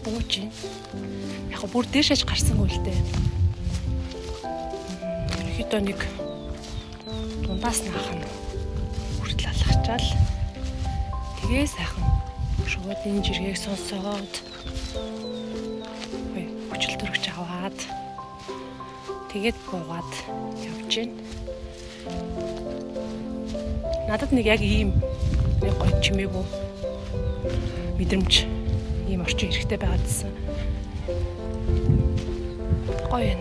ууж. Яг бүр дээшэж гарсан үлдээ. Ерөнхийдөө нэг дундаас наах нь хүртэл алхачаал. Тэгээ сайхан шуудын жиргэг сонсоод хүчил төрөгч аваад тэгээд буугаад явж гин. Надад нэг яг ийм нэг гоё чимээгүй мэдрэмж ийм орчин хэрэгтэй байгаад байсан. Гоё юм.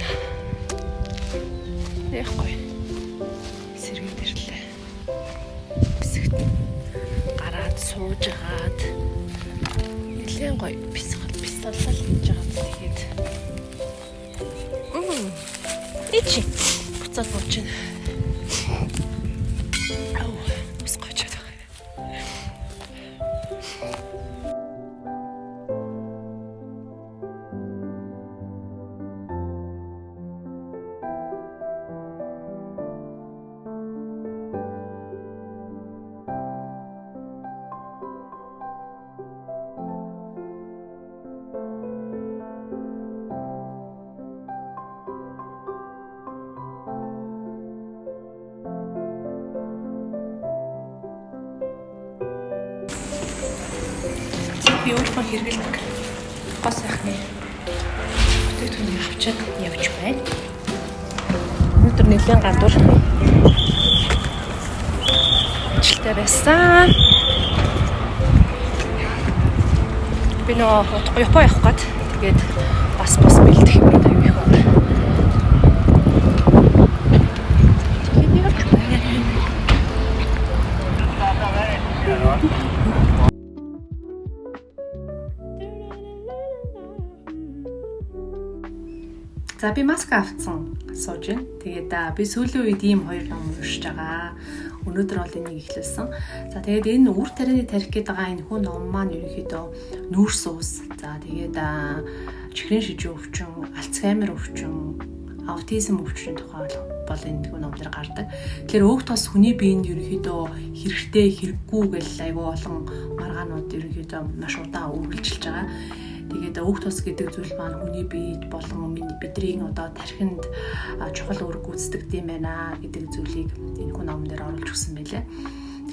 Эх гоё. Сэргийд ирлээ. Бисэгт гараад суужгаад нэлээд гоё бисгэл бисаллал хийж байгаа тэгээд. Ичи. Буцаад бууж байна. Би өөрийнхөө хэрэгэлдэг гоо сайхны бүтээгдэхүүнийг авчаад явж байна. Өнөөдөр нэлээд гадуур ажилтай байсан. Би нөө Япон явах гээд тэгээд бас бэлдэх юм аяг их байна. За би маск авцсан сууж байна. Тэгээд би сүүлийн үед ийм хоёр ном уншиж байгаа. Өнөөдөр бол энийг эхлүүлсэн. За тэгээд энэ үр тарианы тарих гэдэг байгаа энэ хүн ном маань ерөнхийдөө нүүрс ус. За тэгээд чихрийн шижүү өвчин, Альцгеймер өвчин, аутизм өвчний тухай бол энэ хүн ном дээр гардаг. Тэгэхээр өөх тос хүний биед ерөнхийдөө хэрэгтэй хэрэггүй гэл айгүй олон маргаанууд ерөнхийдөө маш удаан үргэлжилж байгаа. Тэгээд өөх тос гэдэг зүйл маань хүний биед болон бидний одоо тархинд чухал үүрэг гүйцэтгэдэг юм байна гэдэг зүйлийг энэ хүн ном дээр оруулж өгсөн байлээ.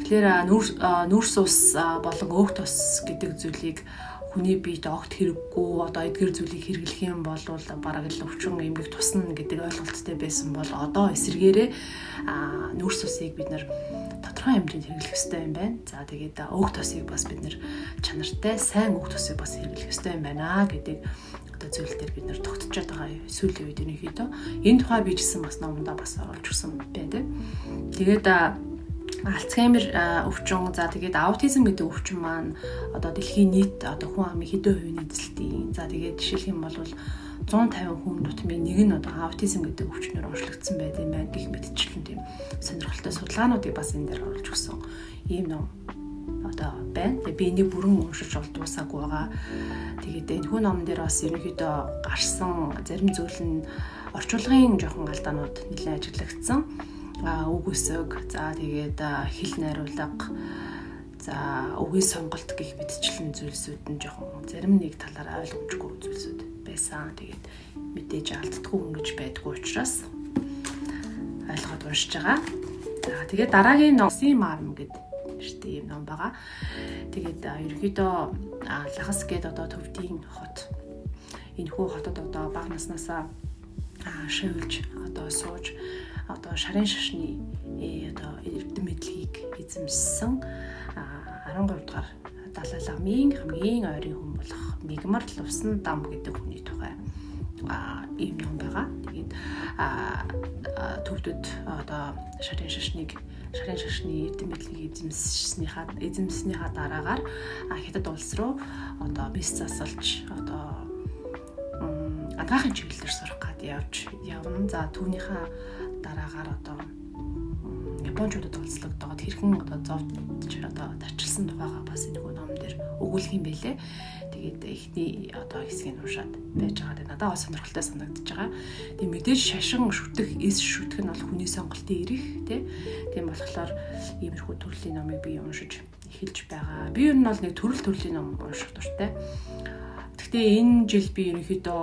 Тэгэхээр нүүрс ус болон өөх тос гэдэг зүйлийг хүний биед огт хэрэггүй одоо эдгээр зүйлийг хэрэглэх юм бол бараг л өвчин эмгэг тусна гэдэг ойлголттой байсан бол одоо эсэргээрээ нүүрс усыг бид нар тодорхой хэмжээнд хэрэглэх ёстой юм байна. За тэгээд өөх тосыг бас бид нар чанартай сайн өөх тосыг бас хэрэглэх ёстой юм байна гэдэг одоо зүйл дээр бид нар тогтчиход байгаа сүүлийн үед ерөнхийдөө энэ тухай би жисэн бас номдоо бас оруулж өгсөн байдаг. Тэгээд Альцгеймер өвчин за тэгээд аутизм гэдэг өвчин маань одоо дэлхийн нийт одоо хүн амын хэдэн хувийн эзэлтийн за тэгээд жишээлх юм бол 150 хүн нутмын нэг нь одоо аутизм гэдэг өвчнөөр онцлогдсон байт юм байна гэх мэтчлэн тийм сонирхолтой судалгаануудыг бас энэ дээр оруулж өгсөн ийм ном одоо байна. Тэгээд би энийг бүрэн уншиж дуусаагүй байгаа. Тэгээд энэ хүн номон дээр бас ерөнхийдөө гарсан зарим зүйл нь орчуулгын жоохон алдаанууд нэлээд ажиглагдсан. Үг өсөг за тэгээд хэл найруулга за үгийн сонголт гэх мэтчлэн зүйлсүүд нь жоохон зарим нэг талаар ойлгомжгүй зүйлсүүд байсан. Тэгээд мэдээж алддаггүй ингэж байдгүй учраас ойлгоод уншиж байгаа. За тэгээд дараагийн ном Симарм гэдэг нэртэй юм ном байгаа. Тэгээд ерөнхийдөө Лахас гэдэг одоо төвдийн хот. Энэхүү хотод одоо бага наснаасаа шивэлж одоо сууж одоо шарын шашны одоо эрдэм мэдлэгийг эзэмссэн 13 дугаар Далай ламын хамгийн ойрын хүн болох Мигмар Лувсан дам гэдэг хүний тухай ийм ном байгаа. Тэгээд төвдөд одоо шарын шашны эрдэм мэдлэгийг эзэмснийхаа дараагаар хятад улс руу одоо бис засалж одоо адгаахын чиглэлээр сурах гээд явна. За түүнийхээ дараагаар одоо Япончуудад олзлогдоод хэрхэн одоо зовж одоо тарчилсан тухайгаа бас энэ хүн ном дээр өгүүлэх юм байлээ. Тэгээд эхний одоо хэсгийг уншаад байж байгаа. Надад бас сонирхолтой санагдаж байгаа. Тэгээд мэдээж шашин шүтэх, эс шүтэх нь бол хүний сонголтын эрх тийм болохоор иймэрхүү төрлийн номыг би уншиж эхэлж байгаа. Би ер нь бол нэг төрлийн ном унших дуртай. Гэхдээ энэ жил би ерөнхийдөө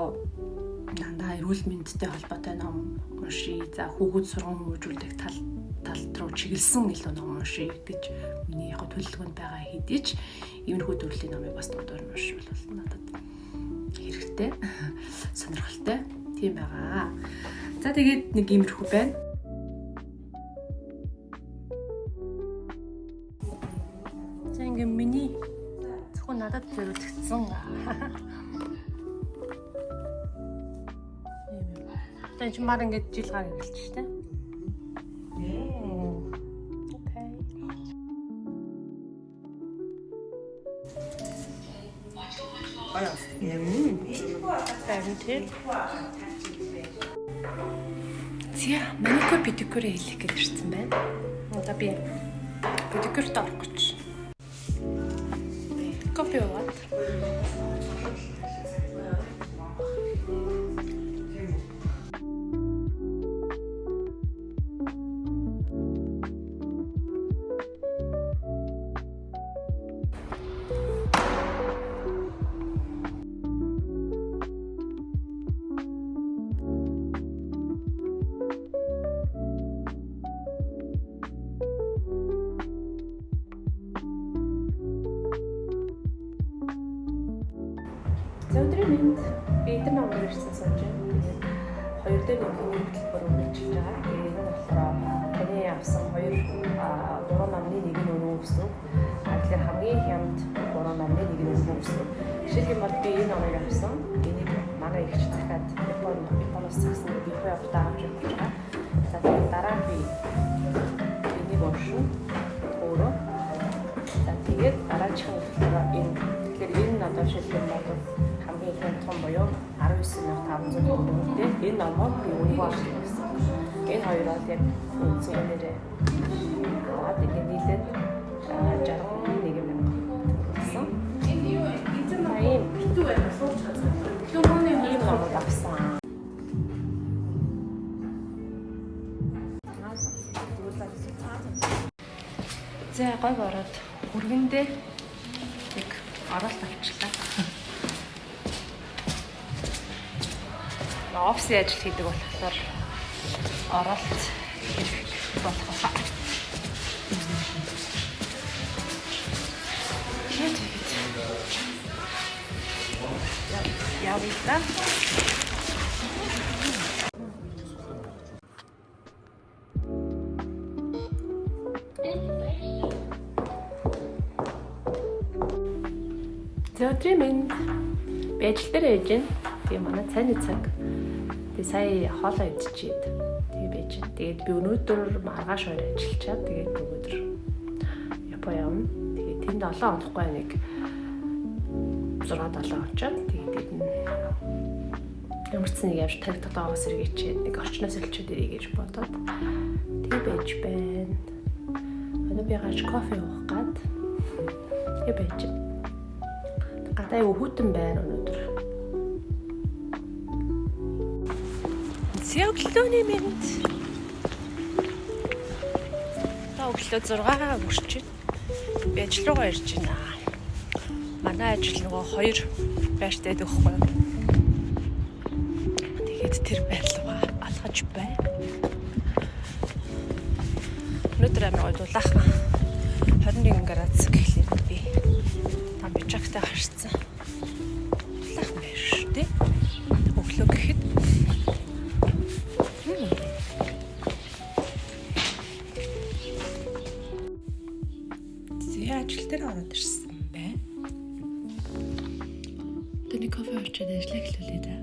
дандаа эрүүл мэндтэй холбоотой ном уншия. За хүүхэд сургам хөгжүүлдэг тал руу чиглэсэн илүү ном уншия гэж миний яг төлөвлөгөөнд байгаа хэдий ч иймэрхүү төрлийн номыг бас дундуур нь уншвал надад хэрэгтэй, сонирхолтой тийм байгаа. За тэгээд нэг иймэрхүү байна. За ингээм миний зөвхөн надад зориулагдсан. Тэн чи маар ингэж жил гар ирэлж штэ. Окей. Зя, маникюр педикюр хийх гэж ирсэн байна. Одоо би педикюрт орох гэж. Кофе уугаад. За өдрийн мэнд би эдгээр номер ирсэн сууж байна. Тэгээд 2 дээр нэг хөтөлбөр үргэлжлэж байгаа. Тэгээд энэ болохоор таны авсан 3 номны нэг нь өрөө өсөв. Тэгэхээр хамгийн хямд 3 номны нэг нь өрөө өсөв. Жишээлх юм бол би энэ номыг авсан. Энийг манай ихч захаад Японоос загсан би хоёр удаа авч явж байгаа. За тэгээд дараа нь би энийг уншин өөрөө. За тэгээд дараачих нь болохоор энэ надад шилдэг бол хамгийн их том боёо 19,500 төгрөгтэй энэ номоо би өнгөө авсан. Энэ хоёроо яг үнцгээрээ аваад ингээд нийлээд 61,000 гэсэн. Энэ юу эзэн маань битүү байна сууч газар. Түүний ийм номоо авсан. За гой ороод өргөндөө нэг оролт авчлаа. Офисын ажил хийдэг болохоор оролт хийх болох. Явъя. За өдрийн мэнд би ажил дээр байж байна. Тэгээ манай цайны цаг. Тэгээ сая хоолоо идчихээд тэгээ байж байна. Тэгээд би өнөөдөр маргааш хоёр ажиллачаад тэгээд нөгөөдөр Япон явна. Тэгээд тэнд 7 хонохгүй нэг 6-7 очоод тэгээд энэ ямар ч нэг явж тарих татаагаас эргээчээд нэг орчноос олчоод ирэй гэж бодоод тэгээ байж байна. Одоо би гаж кофе уух гад тэгээ байж байна. Гадаа өвөтөн байна өнөөдөр. Өглөөний мэнд. Та өглөө 6 хүрч байна. Би ажил руугаа ирж байна. Манай ажил нөгөө 2 байртай дөхөхгүй. Тэгээд тэр байрлалгаа алхаж байна. Өнөөдөр амар дулаахан 21 градус гэхлээр би там бичагтай харцсан. Дулаахан байна шүү дээ. Өглөө гэхэд ажил дээр ороод ирсэн байна. Тэний кофе очоод ажиллах хэлүүлээ да.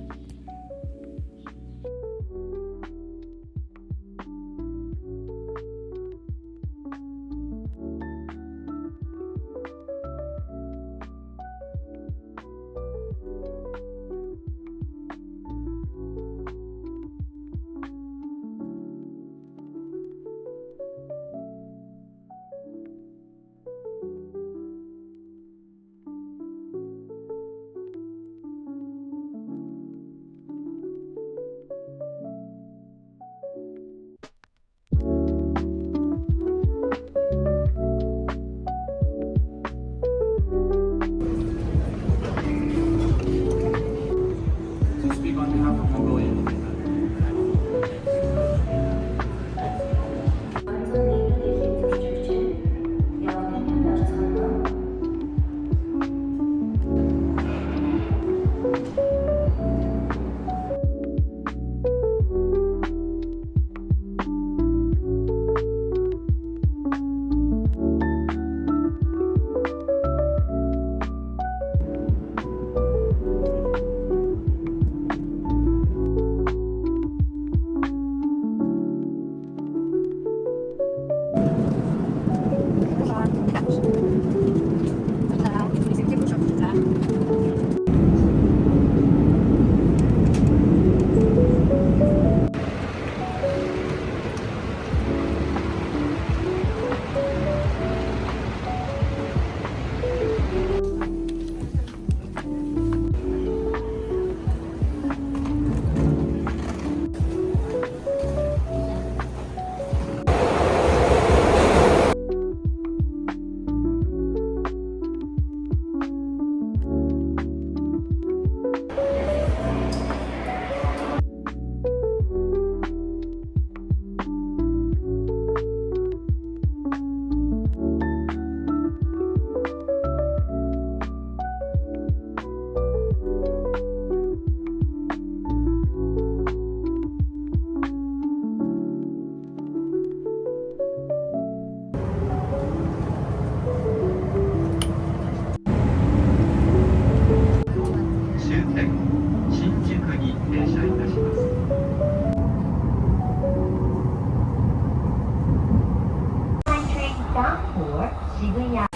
搭伙지금이야.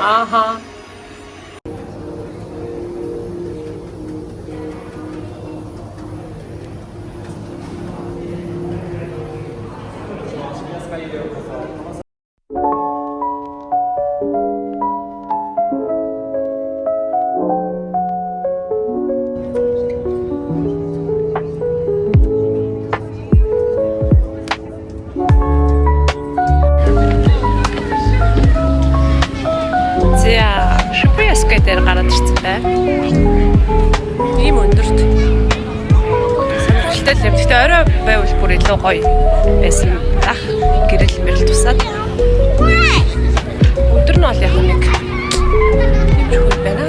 Aha. За, Шипуяскай дээр гараад ирсэн бай. Ийм өндөрт. Сонирхолтой юм. Гэтэ орой байвал бүр илүү гоё байсан ах. Гэрэл мэрэл тусаад. Өдөр нь бол яг нэг хэмжүүл байна.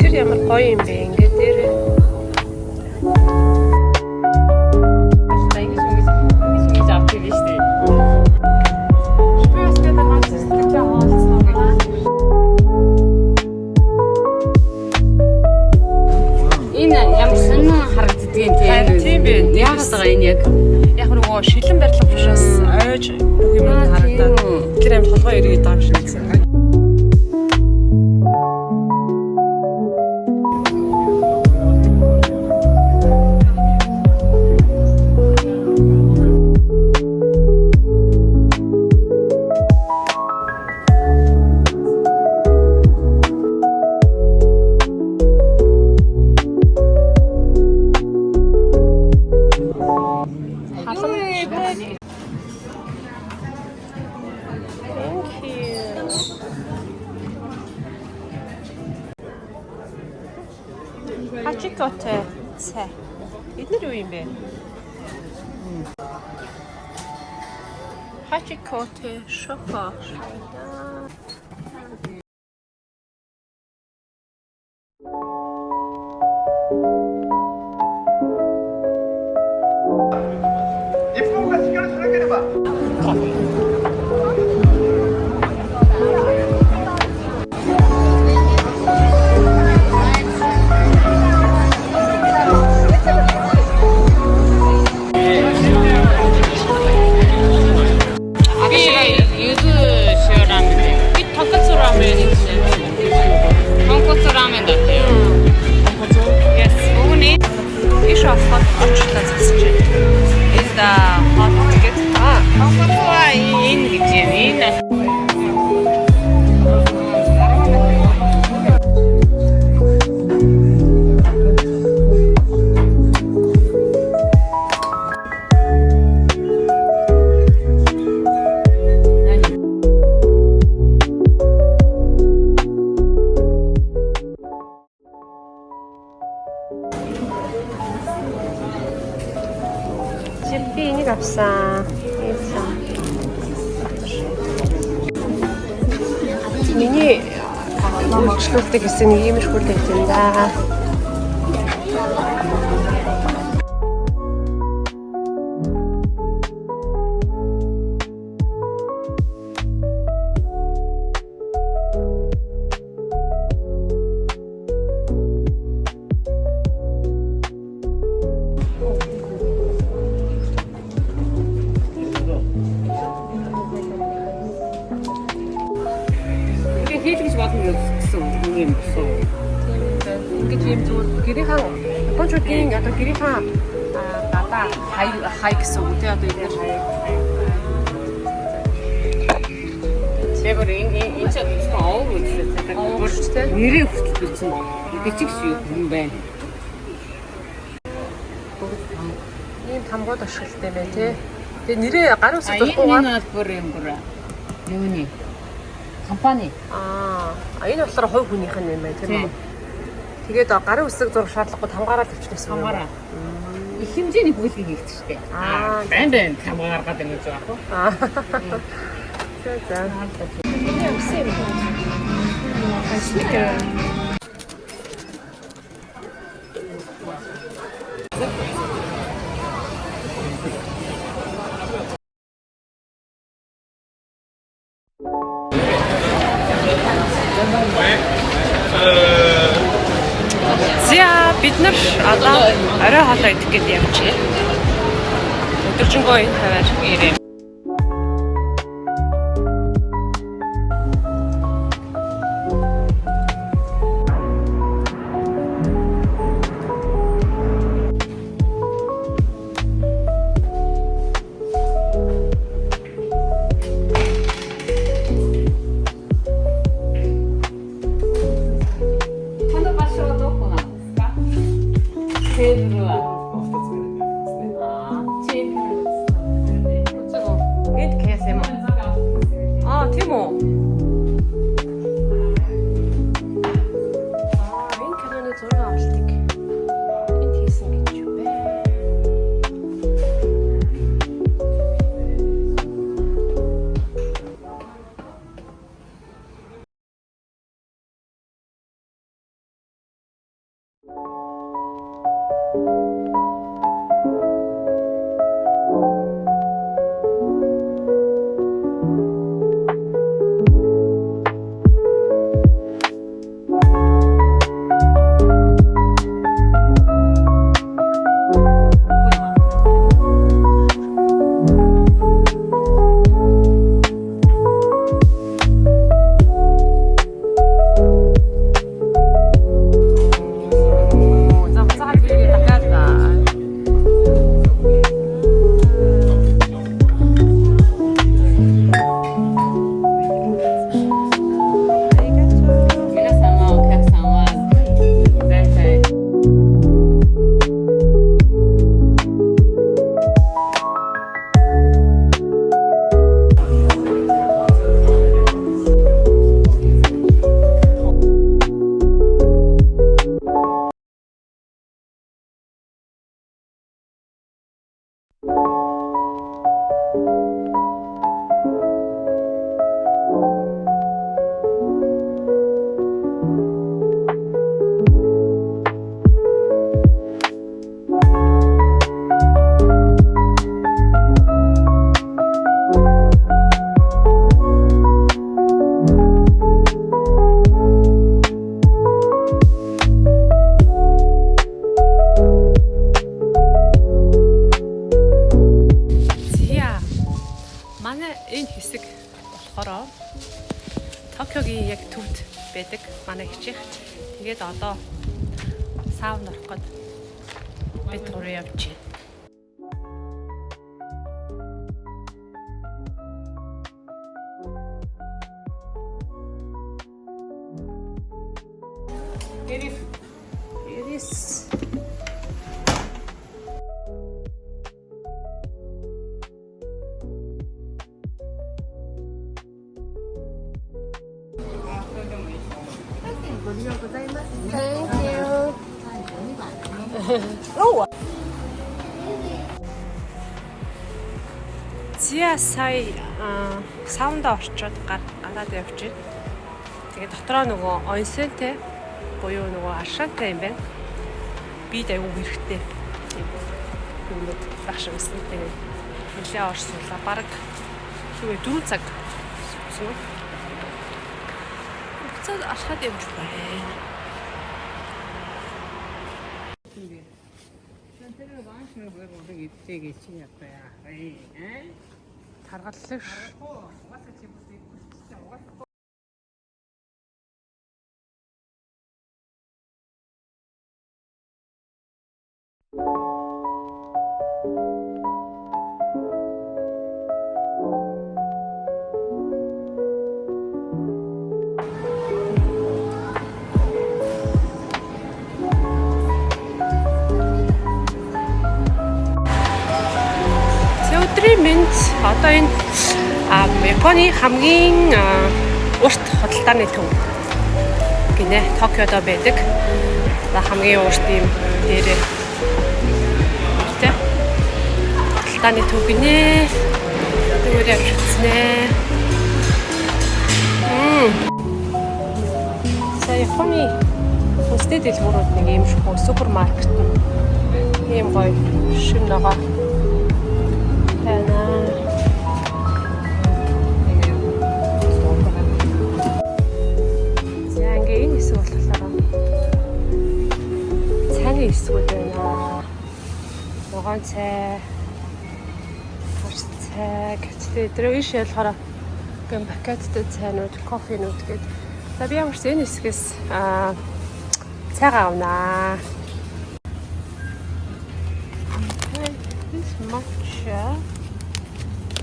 Тэр ямар гоё юм бэ ингээд дээр. Энэ ямар сонин харагддгийг Тийм бэ. яагаад байгаа энэ яг нөгөө шилэн барилга учраас ойж бүх юм харагдаад тэр амт толгой эргээд байгаа юм шиг байсан. Хачикоте цай. Эдгээр юу юм бэ? Хачикоте шоколад. Би энийг авсан. Миний намагшлуулдаг гэсэн нэг иймэрхүү л байт юм да. Япончуудын одоо гэрийнхаа гадаа хай гэсэн үг тий одоо эдгээр Тэгвэр энэ ч гэсэн овог үзлээ. өөрчлөлттэй Нэрээ хүртэл бичсэн. Бичиг шүү юм байна. ийм тамгууд ашигладаг юм байна тий. Тэгээ нэрээ гарын үсэг Энэ дургуугаар нь бүр юм бүр. Юуны компани. энэ болохоор хувь хүнийх нь юм байна тийм үү. Тэгээд гарын үсэг зурх шаардлагагүй тамгаараа төвчнээс юм. Хамаараа. Их хэмжээний бүлгийг хийдэг шүү дээ. Байн хамгаар гадаг гэж байгаа хөө. За. За бид нар одоо орой хоолой идэх гээд явж байна. Өдөржингөө энэ хаваар ирээ. Энд кэс юм аа. Тийм үү? Энэ киноны зураг авалтыг энд хийсэн гэж юу бэ? Энэ хэсэг болохоор Токиогийн яг төвд байдаг манай хичээх. Тэгээд одоо саунд орох гээд бид гурав явж байна. Ирис. Thank you. Oh. Зя сая саунд орчоод гараад явж байна. Тэгээ дотроо нөгөө онсентэй буюу нөгөө аршантай юм байна. Би дэйгүү хэрэгтэй. Юмуд багшилсан. Тэгээ нэлээ орсуулаа. Бараг зүгээр 4 цаг суусан. Буцаад алхаад явж байна. Таргаллаа. Өдрийн мэнд одоо энэ Японы хамгийн урт худалдааны төв гинэ Токиодо байдаг. Хамгийн урт юм дээрээ худалдааны төв гинэ. Тэгвэл явж үзснэ. Японы хүнсний дэлгүүрүүд нэг юм шиг супермаркет ийм гоё шин байгаа. Цайны эсгүүд байна. Ногоон цай, харц цай гэвчтэй дөрөв иш ялахаараа гэн пакеттэй цайнууд, кофенууд гээд. За би ямарч энэ хэсгээс цайгаа авнаа. Матча.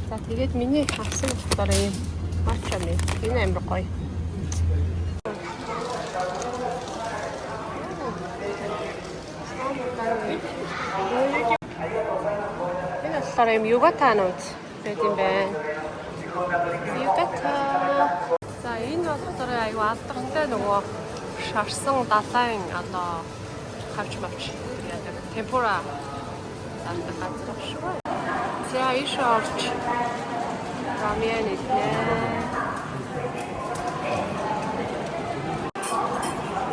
За тэгээд миний авсан болохоор юм матча нэ. Энэ амар гоё. Энэ болохоор юм югатанууд байт юм байна. Югата. За энэ болохоор аюу алдартай нөгөө шарсан далайн одоо хавч мавч яадаг темпура за иш орч рамен иднэ.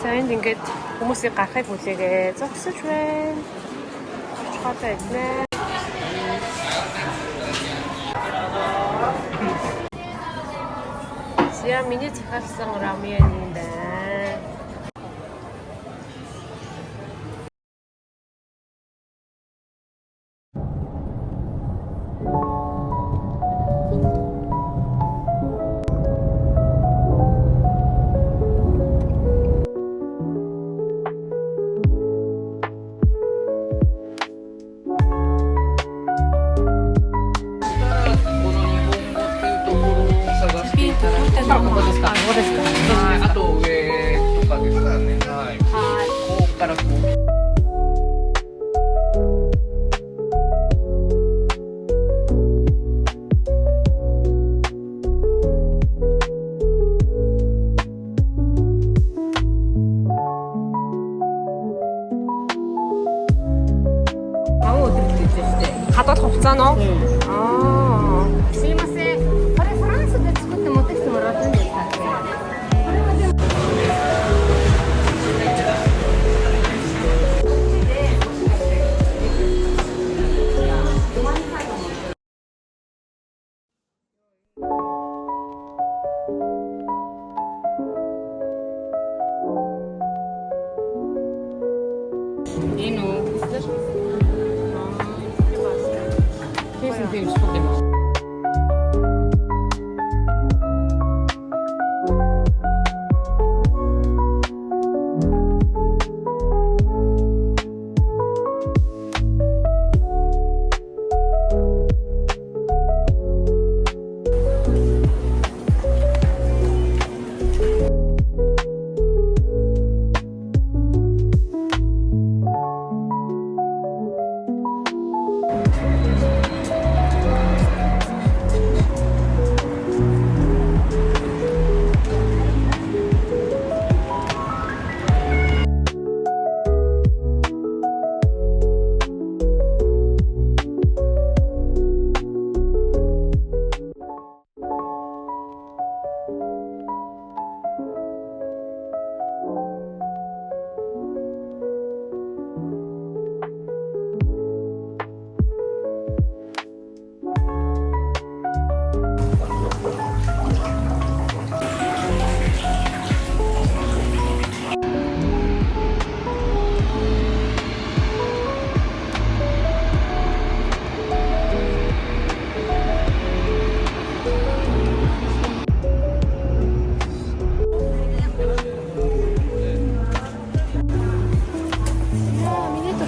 За энд ингээд хүмүүсийн гарахыг хүлээгээ зогсож байна. Орчхоотой иднэ. За миний захиалсан рамен юм байна. Хадгалах хугацаа нь уу? Аа. Симасе. Паре Францад作って持ってきてもらったんですか?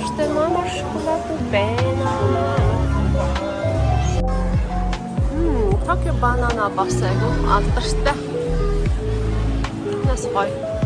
алдартай мамар шоколадууд байна. Токио банана бас айгүй алдартай. Нас гоё.